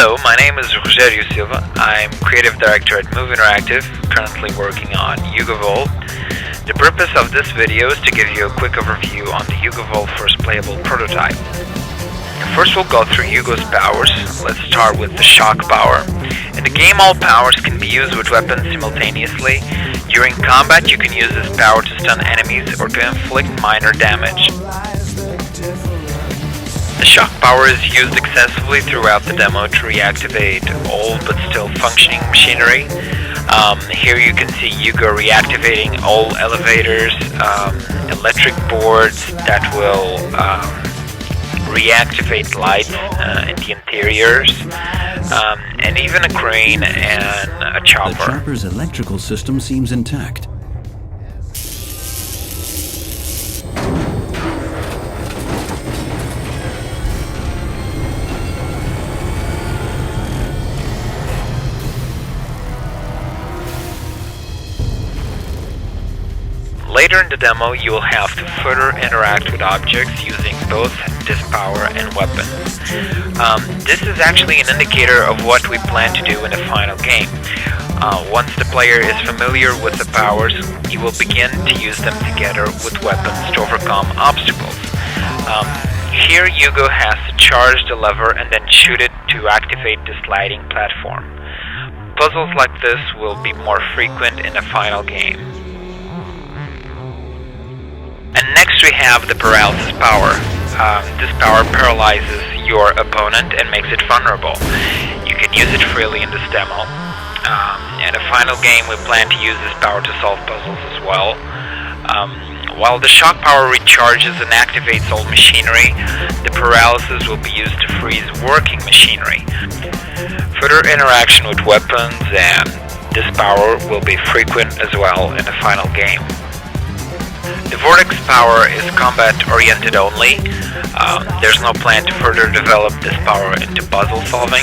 Hello, my name is Rogério Silva. I'm Creative Director at Move Interactive, currently working on Ugo Volt. The purpose of this video is to give you a quick overview on the Ugo Volt first playable prototype. First we'll go through Ugo's powers. Let's start with the shock power. In the game, all powers can be used with weapons simultaneously. During combat, you can use this power to stun enemies or to inflict minor damage. The shock power is used excessively throughout the demo to reactivate old but still functioning machinery. Here you can see Ugo reactivating old elevators, electric boards that will reactivate lights in the interiors, and even a crane and a chopper. The chopper's electrical system seems intact. Later in the demo, you will have to further interact with objects using both this power and weapons. This is actually an indicator of what we plan to do in the final game. Once the player is familiar with the powers, he will begin to use them together with weapons to overcome obstacles. Here Ugo has to charge the lever and then shoot it to activate the sliding platform. Puzzles like this will be more frequent in the final game. And next we have the paralysis power. This power paralyzes your opponent and makes it vulnerable. You can use it freely in this demo. In the final game we plan to use this power to solve puzzles as well. While the shock power recharges and activates old machinery, the paralysis will be used to freeze working machinery. Further interaction with weapons and this power will be frequent as well in the final game. The Vortex power is combat-oriented only. There's no plan to further develop this power into puzzle solving.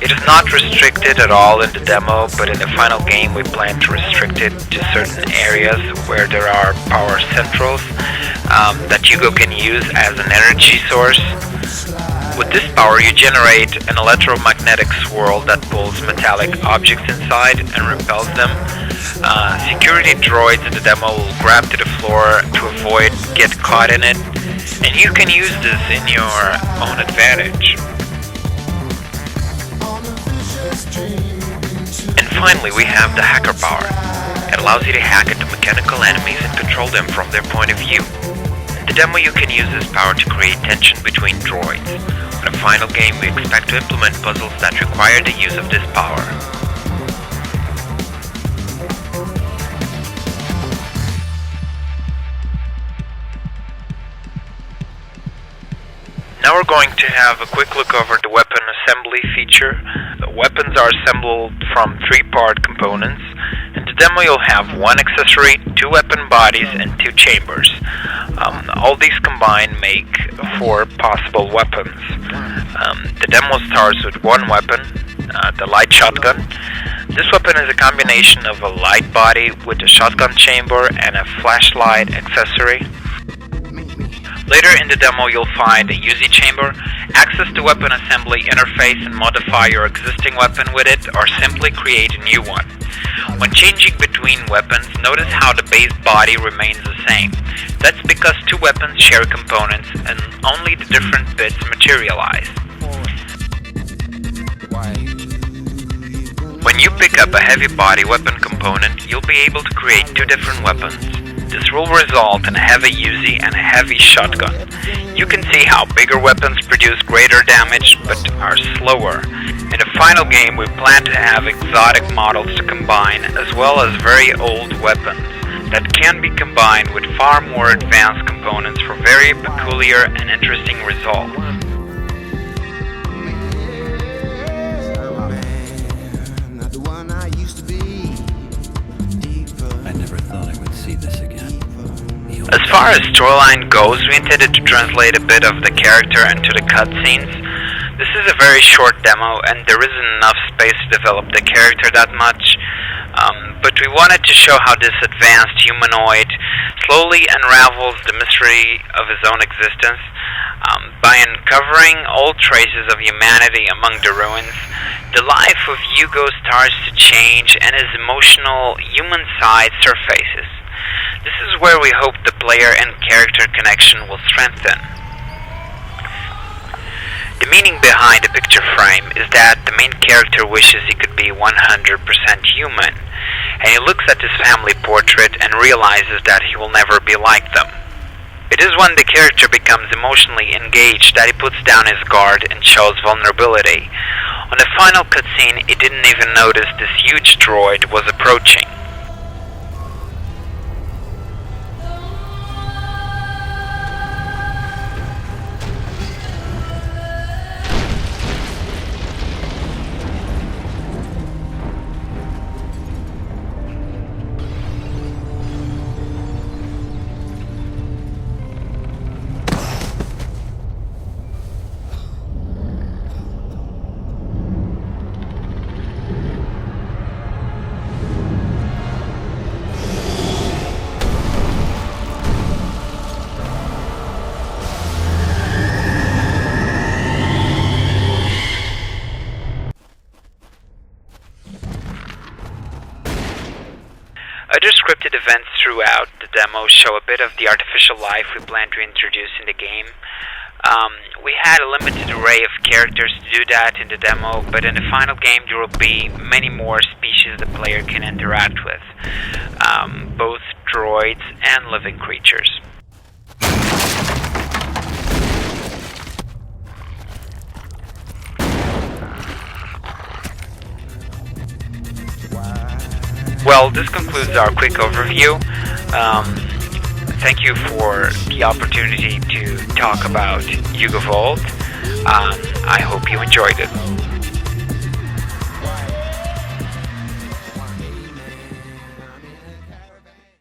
It is not restricted at all in the demo, but in the final game we plan to restrict it to certain areas where there are power centrals that Ugo can use as an energy source. With this power you generate an electromagnetic swirl that pulls metallic objects inside and repels them. Security droids in the demo will grab to the floor to avoid get caught in it, and you can use this in your own advantage. And finally we have the hacker power. It allows you to hack into mechanical enemies and control them from their point of view. In the demo you can use this power to create tension between droids. In the final game we expect to implement puzzles that require the use of this power. Now we're going to have a quick look over the weapon assembly feature. The weapons are assembled from 3-part components. In the demo you'll have 1 accessory, 2 weapon bodies and 2 chambers. All these combined make 4 possible weapons. The demo starts with 1 weapon, the light shotgun. This weapon is a combination of a light body with a shotgun chamber and a flashlight accessory. Later in the demo you'll find a Uzi chamber. Access the weapon assembly interface and modify your existing weapon with it, or simply create a new one. When changing between weapons, notice how the base body remains the same. That's because 2 weapons share components and only the different bits materialize. When you pick up a heavy body weapon component, you'll be able to create 2 different weapons. This will result in a heavy Uzi and a heavy shotgun. You can see how bigger weapons produce greater damage but are slower. In the final game we plan to have exotic models to combine, as well as very old weapons that can be combined with far more advanced components for very peculiar and interesting results. I never thought I would see this again. As far as storyline goes, we intended to translate a bit of the character into the cutscenes. This is a very short demo and there isn't enough space to develop the character that much, but we wanted to show how this advanced humanoid slowly unravels the mystery of his own existence. By uncovering all traces of humanity among the ruins, the life of Ugo starts to change and his emotional human side surfaces. This is where we hope the player and character connection will strengthen. The meaning behind the picture frame is that the main character wishes he could be 100% human, and he looks at his family portrait and realizes that he will never be like them. It is when the character becomes emotionally engaged that he puts down his guard and shows vulnerability. On the final cutscene, he didn't even notice this huge droid was approaching. Other scripted events throughout the demo show a bit of the artificial life we plan to introduce in the game. We had a limited array of characters to do that in the demo, but in the final game there will be many more species the player can interact with, both droids and living creatures. Well, this concludes our quick overview. Thank you for the opportunity to talk about Ugo Volt. I hope you enjoyed it.